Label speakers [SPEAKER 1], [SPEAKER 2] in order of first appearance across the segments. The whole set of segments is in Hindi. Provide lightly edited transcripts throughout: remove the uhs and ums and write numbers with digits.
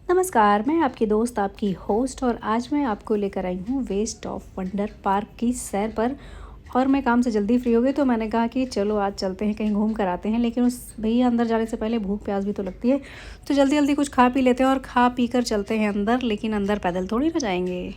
[SPEAKER 1] नमस्कार, मैं आपकी दोस्त, आपकी होस्ट और आज मैं आपको लेकर आई हूँ वेस्ट ऑफ वंडर पार्क की सैर पर। और मैं काम से जल्दी फ्री हो गई तो मैंने कहा कि चलो आज चलते हैं, कहीं घूम कर आते हैं। लेकिन उस भैया अंदर जाने से पहले भूख प्यास भी तो लगती है, तो जल्दी जल्दी कुछ खा पी लेते हैं और खा पी कर चलते हैं अंदर। लेकिन अंदर पैदल थोड़ी ना जाएंगे।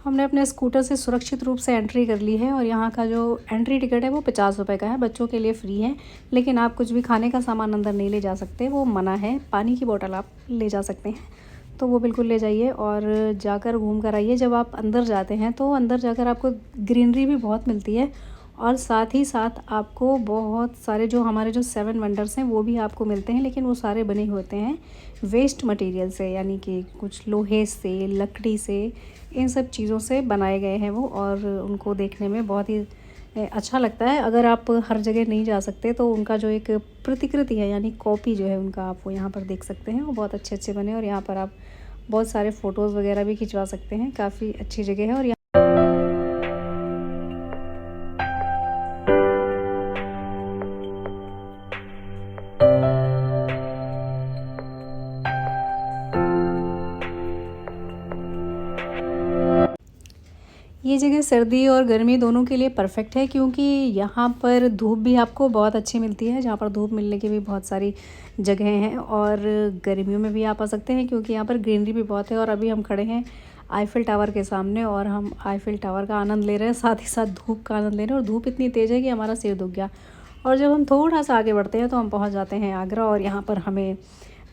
[SPEAKER 1] हमने अपने स्कूटर से सुरक्षित रूप से एंट्री कर ली है और यहाँ का जो एंट्री टिकट है वो 50 रुपये का है, बच्चों के लिए फ्री है। लेकिन आप कुछ भी खाने का सामान अंदर नहीं ले जा सकते, वो मना है। पानी की बोतल आप ले जा सकते हैं, तो वो बिल्कुल ले जाइए और जाकर घूम कर आइए। जब आप अंदर जाते हैं तो अंदर जाकर आपको ग्रीनरी भी बहुत मिलती है और साथ ही साथ आपको बहुत सारे जो हमारे जो 7 वंडर्स हैं वो भी आपको मिलते हैं। लेकिन वो सारे बने होते हैं वेस्ट मटेरियल से, यानी कि कुछ लोहे से, लकड़ी से, इन सब चीज़ों से बनाए गए हैं वो। और उनको देखने में बहुत ही अच्छा लगता है। अगर आप हर जगह नहीं जा सकते तो उनका जो एक प्रतिकृति है, यानी कॉपी जो है उनका, आप वो यहाँ पर देख सकते हैं। वो बहुत अच्छे अच्छे बने और यहाँ पर आप बहुत सारे फ़ोटोज़ वगैरह भी खिंचवा सकते हैं। काफ़ी अच्छी जगह है। और ये जगह सर्दी और गर्मी दोनों के लिए परफेक्ट है, क्योंकि यहाँ पर धूप भी आपको बहुत अच्छी मिलती है। जहाँ पर धूप मिलने की भी बहुत सारी जगह हैं और गर्मियों में भी आप आ सकते हैं, क्योंकि यहाँ पर ग्रीनरी भी बहुत है। और अभी हम खड़े हैं आईफिल टावर के सामने और हम आईफिल टावर का आनंद ले रहे हैं, साथ ही साथ धूप का आनंद ले रहे हैं। और धूप इतनी तेज़ है कि हमारा सिर दुख गया। और जब हम थोड़ा सा आगे बढ़ते हैं तो हम पहुँच जाते हैं आगरा। और यहाँ पर हमें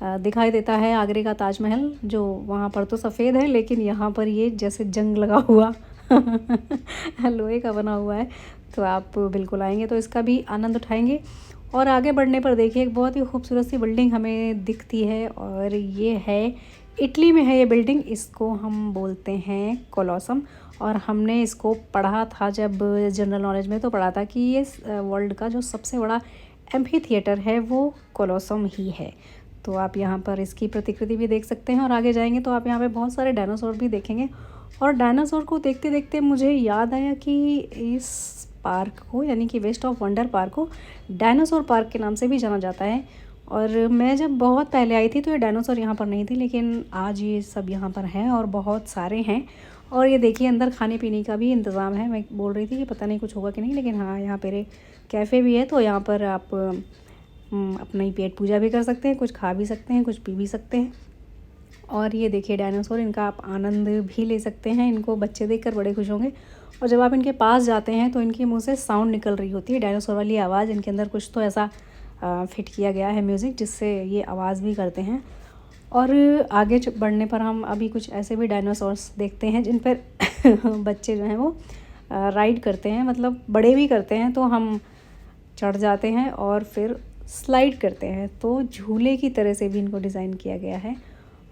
[SPEAKER 1] दिखाई देता है आगरे का ताजमहल, जो वहाँ पर तो सफ़ेद है लेकिन यहाँ पर ये जैसे जंग लगा हुआ लोहे का बना हुआ है। तो आप बिल्कुल आएंगे तो इसका भी आनंद उठाएंगे। और आगे बढ़ने पर देखिए एक बहुत ही खूबसूरत सी बिल्डिंग हमें दिखती है और ये है इटली में है ये बिल्डिंग। इसको हम बोलते हैं कोलोसम। और हमने इसको पढ़ा था जब जनरल नॉलेज में, तो पढ़ा था कि ये वर्ल्ड का जो सबसे बड़ा एम्फी थिएटर है वो कोलोसम ही है। तो आप यहाँ पर इसकी प्रतिकृति भी देख सकते हैं। और आगे जाएंगे तो आप यहाँ पे बहुत सारे डायनासोर भी देखेंगे। और डायनासोर को देखते देखते मुझे याद आया कि इस पार्क को, यानी कि वेस्ट ऑफ वंडर पार्क को डायनासोर पार्क के नाम से भी जाना जाता है। और मैं जब बहुत पहले आई थी तो ये डायनासोर यहाँ पर नहीं थी, लेकिन आज ये सब यहाँ पर हैं और बहुत सारे हैं। और ये देखिए अंदर खाने पीने का भी इंतज़ाम है। मैं बोल रही थी कि पता नहीं कुछ होगा कि नहीं, लेकिन हाँ यहाँ पर कैफ़े भी है, तो यहाँ पर आप अपना ही पेट पूजा भी कर सकते हैं, कुछ खा भी सकते हैं, कुछ पी भी सकते हैं। और ये देखिए डायनासोर, इनका आप आनंद भी ले सकते हैं। इनको बच्चे देखकर बड़े खुश होंगे। और जब आप इनके पास जाते हैं तो इनके मुंह से साउंड निकल रही होती है, डायनासोर वाली आवाज़। इनके अंदर कुछ तो ऐसा फिट किया गया है म्यूज़िक, जिससे ये आवाज़ भी करते हैं। और आगे बढ़ने पर हम अभी कुछ ऐसे भी डायनासोर्स देखते हैं जिन पर बच्चे जो हैं वो राइड करते हैं, मतलब बड़े भी करते हैं। तो हम चढ़ जाते हैं और फिर स्लाइड करते हैं। तो झूले की तरह से भी इनको डिज़ाइन किया गया है।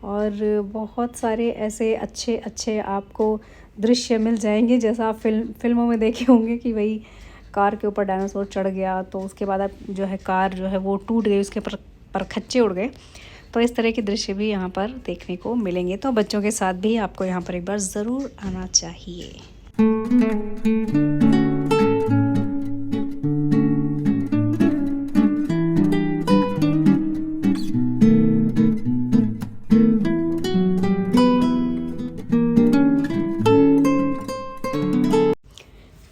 [SPEAKER 1] और बहुत सारे ऐसे अच्छे अच्छे आपको दृश्य मिल जाएंगे, जैसा आप फिल्मों में देखे होंगे कि वही कार के ऊपर डायनासोर चढ़ गया तो उसके बाद आप जो है कार जो है वो टूट गई, उसके पर खच्चे उड़ गए। तो इस तरह के दृश्य भी यहाँ पर देखने को मिलेंगे। तो बच्चों के साथ भी आपको यहाँ पर एक बार ज़रूर आना चाहिए।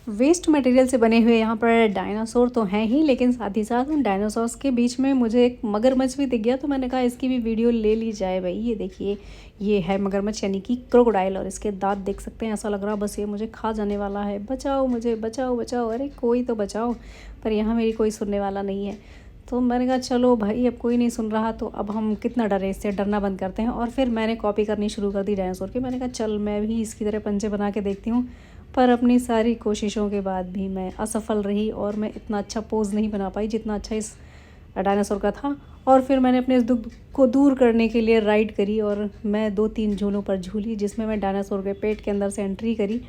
[SPEAKER 1] वेस्ट मटेरियल से बने हुए यहाँ पर डायनासोर तो हैं ही, लेकिन साथ ही साथ उन डायनासोर्स के बीच में मुझे एक मगरमच्छ भी दिख गया। तो मैंने कहा इसकी भी वीडियो ले ली जाए भाई। ये देखिए, ये है मगरमच्छ, यानी कि क्रोकोडाइल। और इसके दांत देख सकते हैं, ऐसा लग रहा बस ये मुझे खा जाने वाला है। बचाओ मुझे, बचाओ बचाओ, अरे कोई तो बचाओ। पर यहाँ मेरी कोई सुनने वाला नहीं है। तो मैंने कहा चलो भाई, अब कोई नहीं सुन रहा तो अब हम कितना डरे, इससे डरना बंद करते हैं। और फिर मैंने कॉपी करनी शुरू कर दी डायनासोर की। मैंने कहा चल मैं भी इसकी तरह पंजे बना के देखती हूँ। पर अपनी सारी कोशिशों के बाद भी मैं असफल रही और मैं इतना अच्छा पोज़ नहीं बना पाई जितना अच्छा इस डायनासोर का था। और फिर मैंने अपने इस दुख को दूर करने के लिए राइड करी और मैं 2-3 झूलों पर झूली, जिसमें मैं डायनासोर के पेट के अंदर से एंट्री करी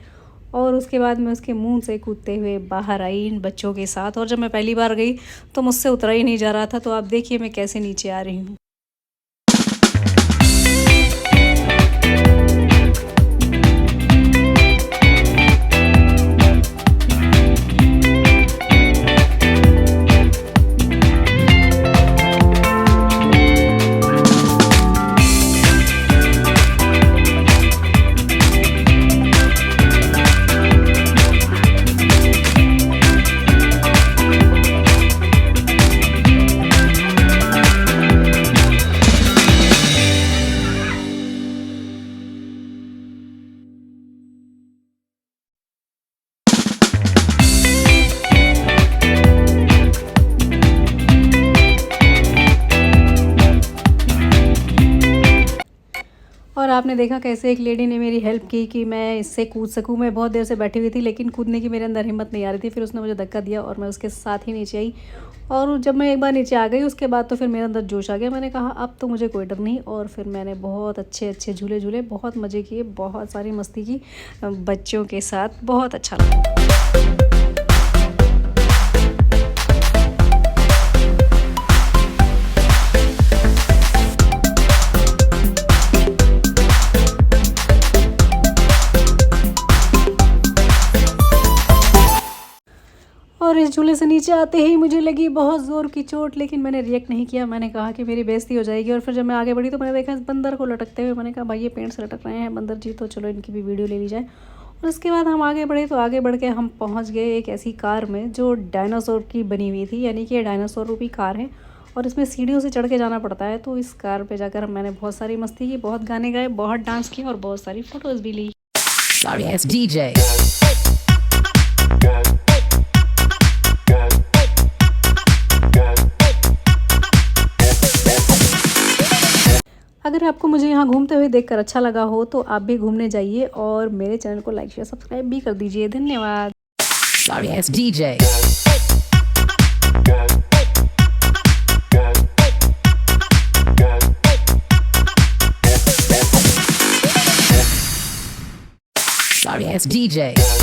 [SPEAKER 1] और उसके बाद मैं उसके मुंह से कूदते हुए बाहर आई इन बच्चों के साथ। और जब मैं पहली बार गई तो मुझसे उतरा ही नहीं जा रहा था। तो आप देखिए मैं कैसे नीचे आ रही हूँ। आपने देखा कैसे एक लेडी ने मेरी हेल्प की कि मैं इससे कूद सकूं। मैं बहुत देर से बैठी हुई थी लेकिन कूदने की मेरे अंदर हिम्मत नहीं आ रही थी। फिर उसने मुझे धक्का दिया और मैं उसके साथ ही नीचे आई। और जब मैं एक बार नीचे आ गई उसके बाद तो फिर मेरे अंदर जोश आ गया। मैंने कहा अब तो मुझे कोई डर नहीं। और फिर मैंने बहुत अच्छे अच्छे झूले झूले, बहुत मज़े किए, बहुत सारी मस्ती की बच्चों के साथ। बहुत अच्छा लगा। और इस झूले से नीचे आते ही मुझे लगी बहुत ज़ोर की चोट, लेकिन मैंने रिएक्ट नहीं किया। मैंने कहा कि मेरी बेइज्जती हो जाएगी। और फिर जब मैं आगे बढ़ी तो मैंने देखा इस बंदर को लटकते हुए। मैंने कहा भाई ये पेड़ से लटक रहे हैं बंदर जी, तो चलो इनकी भी वीडियो ले ली जाए। और उसके बाद हम आगे बढ़े तो आगे बढ़ के हम पहुँच गए एक ऐसी कार में जो डायनासोर की बनी हुई थी, यानी कि ये डायनासोर रूपी कार है और इसमें सीढ़ियों से चढ़ के जाना पड़ता है। तो इस कार पर जाकर मैंने बहुत सारी मस्ती की, बहुत गाने गाए, बहुत डांस किया और बहुत सारी फ़ोटोज़ भी ली।
[SPEAKER 2] Sorry ass DJ.
[SPEAKER 1] अगर आपको मुझे यहाँ घूमते हुए देखकर अच्छा लगा हो तो आप भी घूमने जाइए और मेरे चैनल को लाइक शेयर सब्सक्राइब भी कर दीजिए। धन्यवाद।
[SPEAKER 2] Sorry ass DJ. Sorry ass DJ.